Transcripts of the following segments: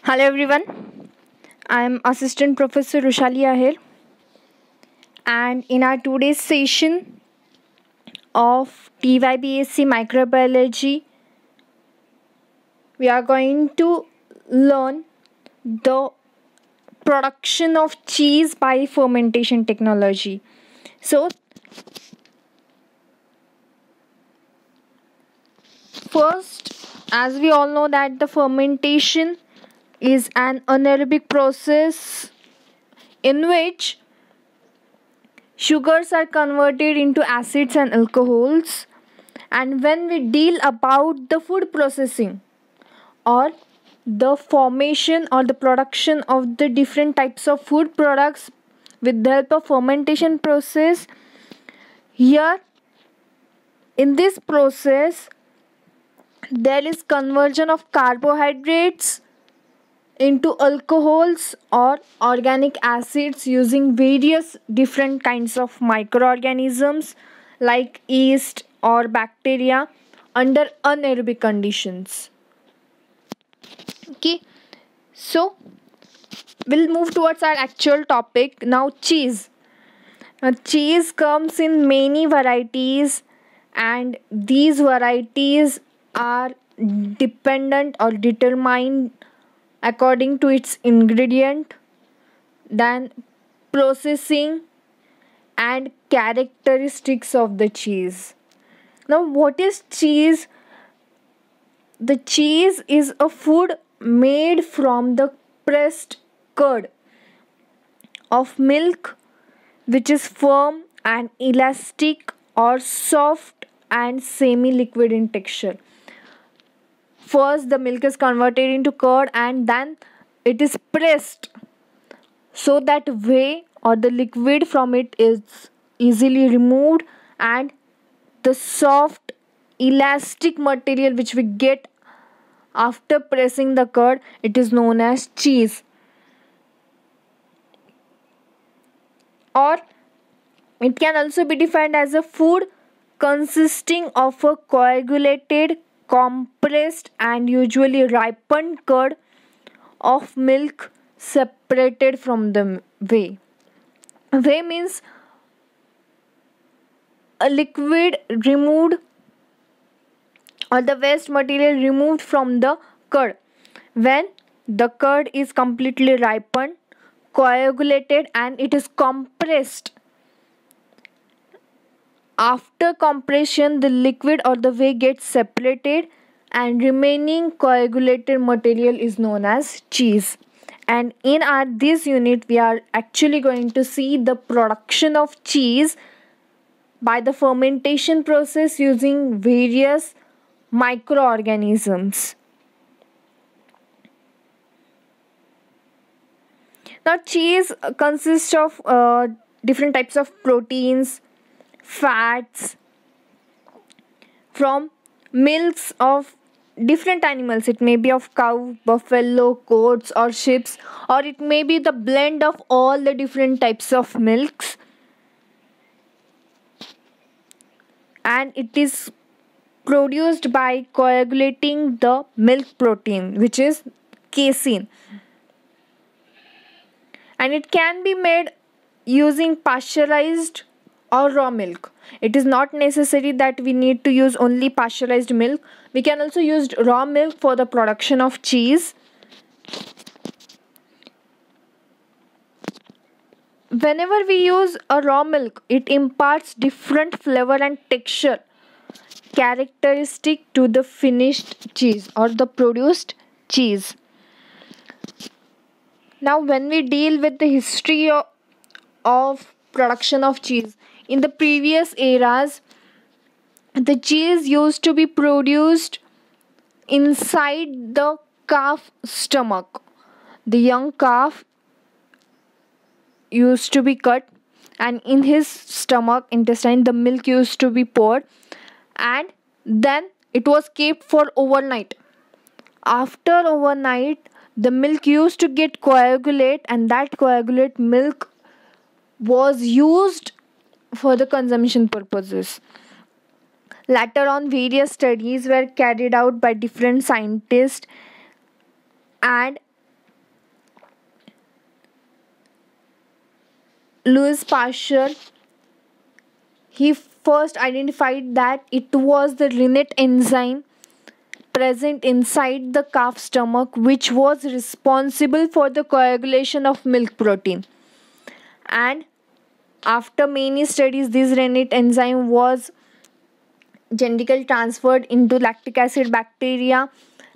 Hello everyone, I am Assistant Professor Rushali Ahir, and in our today's session of TYBSc Microbiology, we are going to learn the production of cheese by fermentation technology. So, first, as we all know that the fermentation is an anaerobic process in which sugars are converted into acids and alcohols. And when we deal about the food processing or the formation or the production of the different types of food products with the help of fermentation process, here in this process there is conversion of carbohydrates into alcohols or organic acids using various different kinds of microorganisms like yeast or bacteria under anaerobic conditions. Okay, so we'll move towards our actual topic now. Cheese. Now, cheese comes in many varieties, and these varieties are dependent or determined according to its ingredient, then processing and characteristics of the cheese. Now, what is cheese? The cheese is a food made from the pressed curd of milk, which is firm and elastic or soft and semi liquid in texture. First, the milk is converted into curd and then it is pressed so that whey or the liquid from it is easily removed, and the soft elastic material which we get after pressing the curd, it is known as cheese. Or it can also be defined as a food consisting of a coagulated, compressed and usually ripened curd of milk separated from the whey. Whey means a liquid removed or the waste material removed from the curd. When the curd is completely ripened, coagulated and it is compressed. After compression, the liquid or the whey gets separated and remaining coagulated material is known as cheese. And in our this unit we are actually going to see the production of cheese by the fermentation process using various microorganisms. Now, cheese consists of different types of proteins, fats from milks of different animals. It may be of cow, buffalo, goats, or sheep, or it may be the blend of all the different types of milks, and it is produced by coagulating the milk protein, which is casein, and it can be made using pasteurized or raw milk. It is not necessary that we need to use only pasteurized milk. We can also use raw milk for the production of cheese. Whenever we use a raw milk, it imparts different flavor and texture characteristic to the finished cheese or the produced cheese. Now, when we deal with the history of production of cheese, in the previous eras, the cheese used to be produced inside the calf stomach. The young calf used to be cut, and in his stomach intestine the milk used to be poured, and then it was kept for overnight. After overnight, the milk used to get coagulate, and that coagulate milk was used for the consumption purposes. Later on, various studies were carried out by different scientists, and Louis Pasteur, he first identified that it was the rennet enzyme present inside the calf's stomach which was responsible for the coagulation of milk protein. And after many studies, this rennet enzyme was genetically transferred into lactic acid bacteria,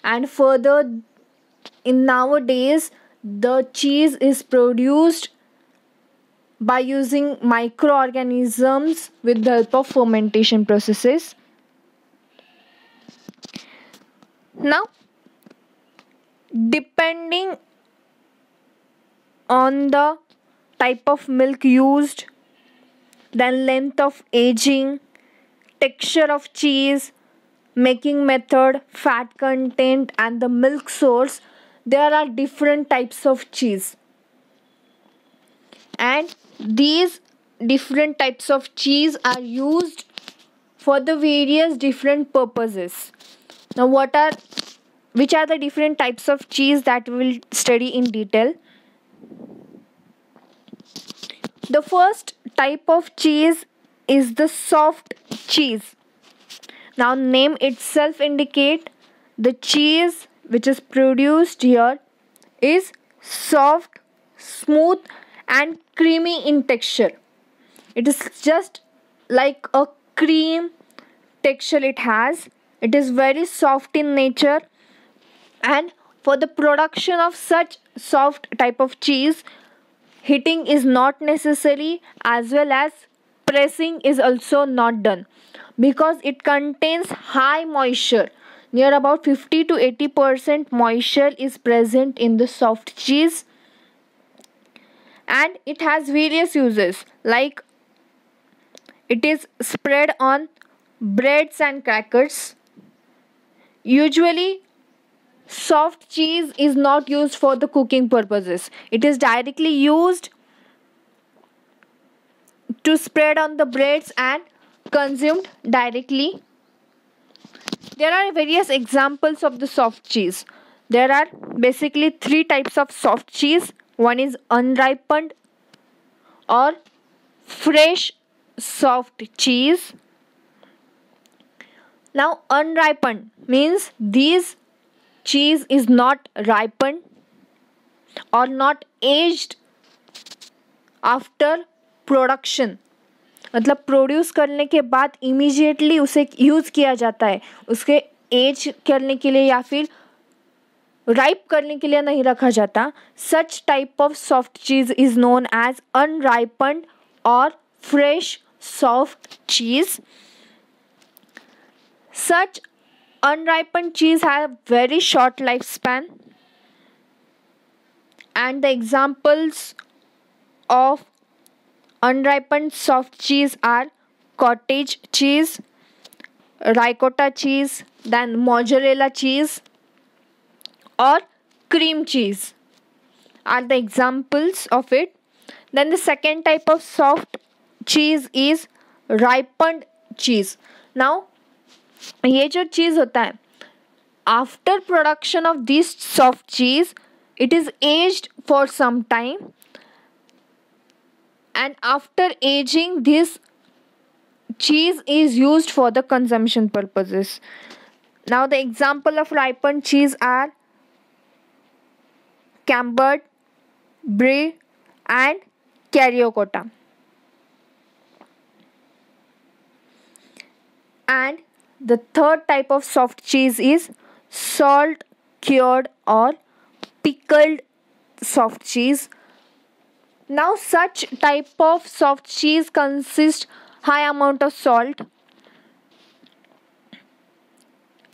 and further, in nowadays, the cheese is produced by using microorganisms with the help of fermentation processes. Now, depending on the type of milk used, then length of aging, texture of cheese, making method, fat content, and the milk source, there are different types of cheese. And these different types of cheese are used for the various different purposes. Now, which are the different types of cheese that we will study in detail? The first type of cheese is the soft cheese. Now, name itself indicate the cheese which is produced here is soft, smooth, and creamy in texture. It is just like a cream texture it has. It is very soft in nature, and for the production of such soft type of cheese, heating is not necessary, as well as pressing is also not done, because it contains high moisture. Near about 50 to 80% moisture is present in the soft cheese, and it has various uses, like it is spread on breads and crackers. Usually, soft cheese is not used for the cooking purposes. It is directly used to spread on the breads and consumed directly. There are various examples of the soft cheese. There are basically three types of soft cheese. One is unripened or fresh soft cheese. Now, unripened means these cheese is not ripened or not aged after production, मतलब produce करने के बाद immediately उसे use किया जाता है, उसके as करने के लिए या फिर राइप करने के लिए नहीं रखा जाता. Such type of soft cheese is known as unripened और fresh soft cheese. Such unripened cheese have very short lifespan, and the examples of unripened soft cheese are cottage cheese, ricotta cheese, then mozzarella cheese, or cream cheese are the examples of it. Then the second type of soft cheese is ripened cheese. Now, ये जो cheese होता है, after production of this soft cheese, it is aged for some time, and after ageing this cheese is used for the consumption purposes. Now, the example of ripened cheese are Camembert, Brie, and Cariocotta. And the third type of soft cheese is salt cured or pickled soft cheese. Now, such type of soft cheese consists high amount of salt.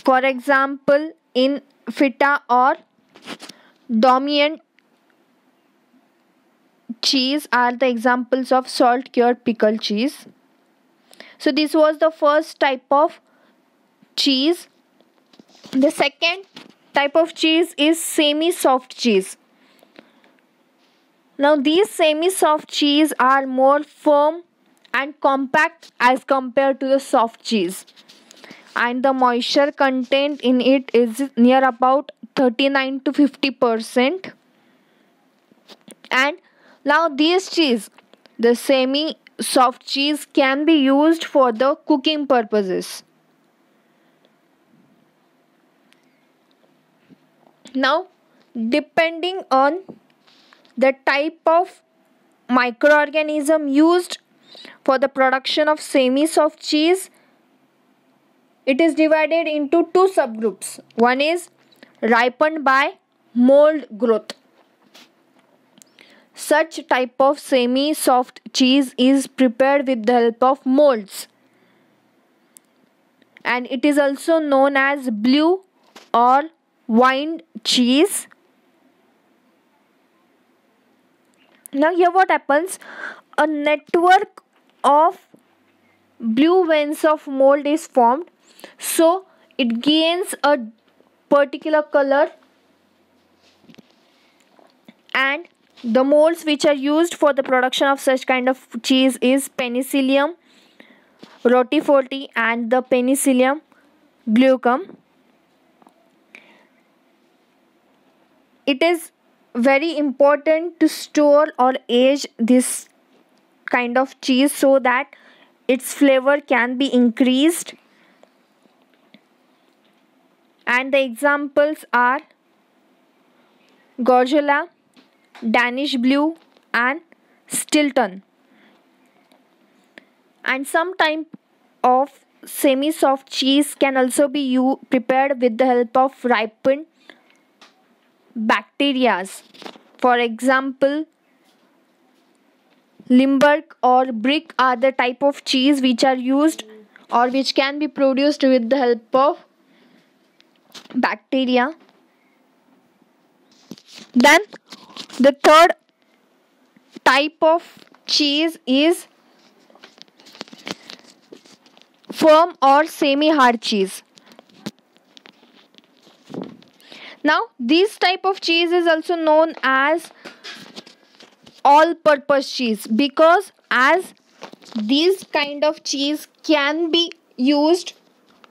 For example, in feta or Dauphine cheese are the examples of salt cured pickled cheese. So this was the first type of cheese. The second type of cheese is semi-soft cheese. Now these semi-soft cheese are more firm and compact as compared to the soft cheese, and the moisture content in it is near about 39 to 50%. And now these cheese the semi soft cheese can be used for the cooking purposes. Now, depending on the type of microorganism used for the production of semi soft cheese, it is divided into two subgroups. One is ripened by mold growth. Such type of semi soft cheese is prepared with the help of molds, and it is also known as blue or wine cheese. Now here what happens, a network of blue veins of mold is formed, so it gains a particular color, and the molds which are used for the production of such kind of cheese is Penicillium roqueforti and the Penicillium glaucum. It is very important to store or age this kind of cheese so that its flavor can be increased. And the examples are Gorgonzola, Danish Blue, and Stilton. And some type of semi-soft cheese can also be prepared with the help of ripened bacteria. For example, Limburg or brick are the type of cheese which are used or which can be produced with the help of bacteria. Then the third type of cheese is firm or semi-hard cheese. Now this type of cheese is also known as all-purpose cheese, because as these kind of cheese can be used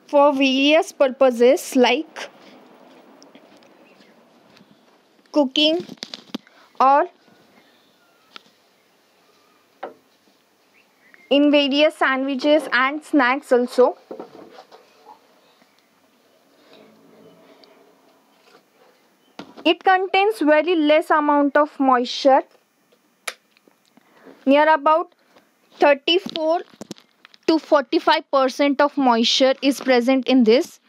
for various purposes like cooking or in various sandwiches and snacks also. It contains very less amount of moisture, near about 34 to 45% of moisture is present in this.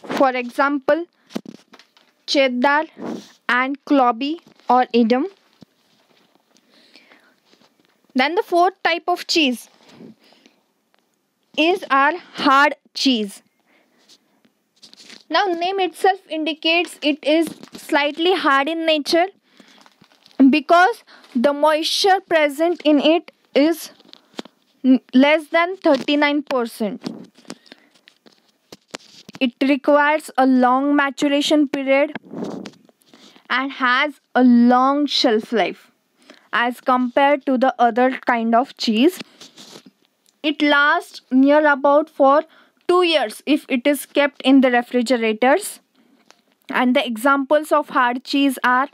For example, cheddar and Colby or Edam. Then the fourth type of cheese is our hard cheese. Now name itself indicates it is slightly hard in nature because the moisture present in it is less than 39%. It requires a long maturation period and has a long shelf life as compared to the other kind of cheese. It lasts near about for 2 years if it is kept in the refrigerators. And the examples of hard cheese are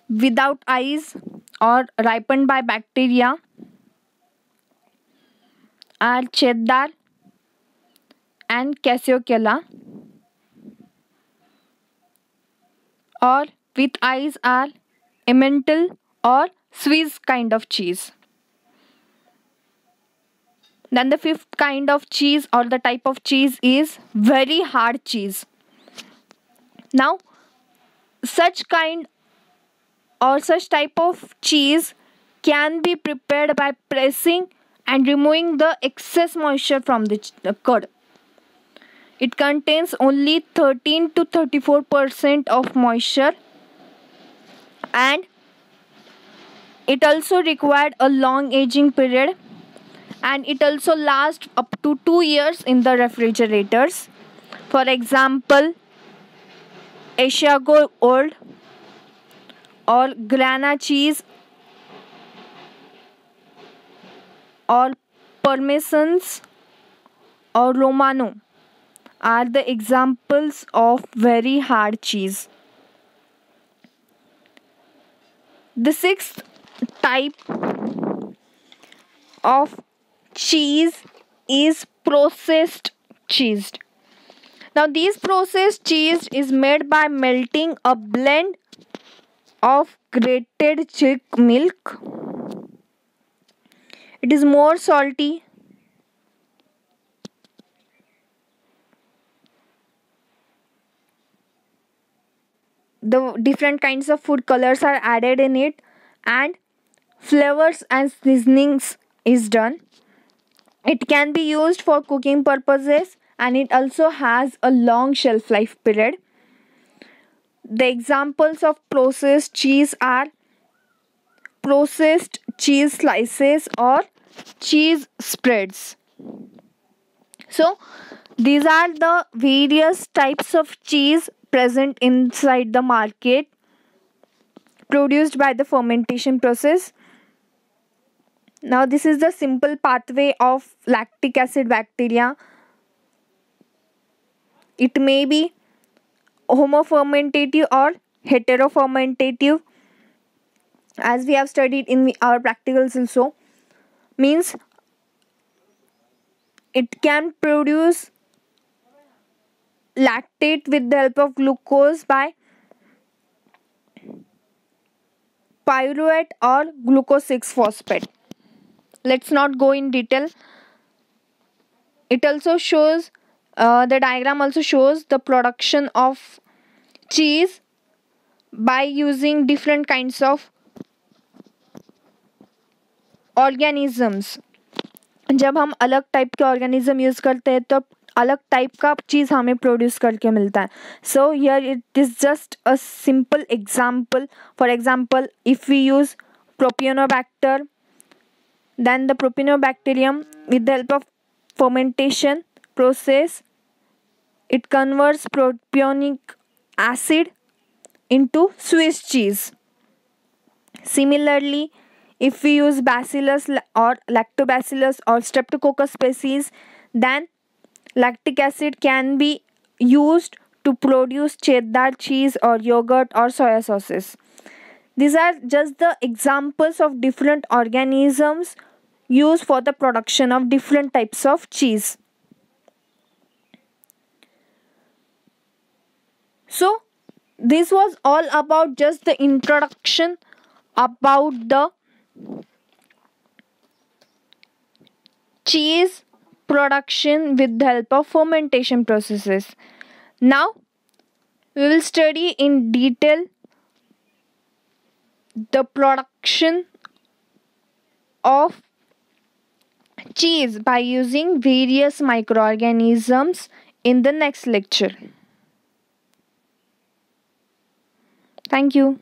without ice or ripened by bacteria are cheddar and caseocola, or with ice are Emmental or Swiss kind of cheese. Then the fifth kind of cheese or the type of cheese is very hard cheese. Now such kind or such type of cheese can be prepared by pressing and removing the excess moisture from the curd. It contains only 13 to 34% of moisture, and it also required a long aging period, and it also lasts up to 2 years in the refrigerators. For example, Asiago Old or Grana cheese or Parmesans or Romano are the examples of very hard cheese. The sixth type of cheese is processed cheese. Now, this processed cheese is made by melting a blend of grated chick milk. It is more salty. The different kinds of food colors are added in it, and flavors and seasonings is done. It can be used for cooking purposes, and it also has a long shelf life period. The examples of processed cheese are processed cheese slices or cheese spreads. So, these are the various types of cheese present inside the market produced by the fermentation process. Now, this is the simple pathway of lactic acid bacteria. It may be homofermentative or heterofermentative, as we have studied in our practicals also. Means it can produce lactate with the help of glucose by pyruvate or glucose 6 phosphate. Let's not go in detail. It also shows, the diagram also shows the production of cheese by using different kinds of organisms. जब हम अलग type के organism use करते हैं तो अलग type का चीज़ हमें प्रोड्यूस करके मिलता है. So here it is just a simple example. For example, if we use propionobacter, then the propionobacterium, with the help of fermentation process, it converts propionic acid into Swiss cheese. Similarly, if we use bacillus or lactobacillus or streptococcus species, then lactic acid can be used to produce cheddar cheese or yogurt or soya sauces. These are just the examples of different organisms used for the production of different types of cheese. So, this was all about just the introduction about the cheese production with the help of fermentation processes. Now, we will study in detail the production of cheese by using various microorganisms in the next lecture. Thank you.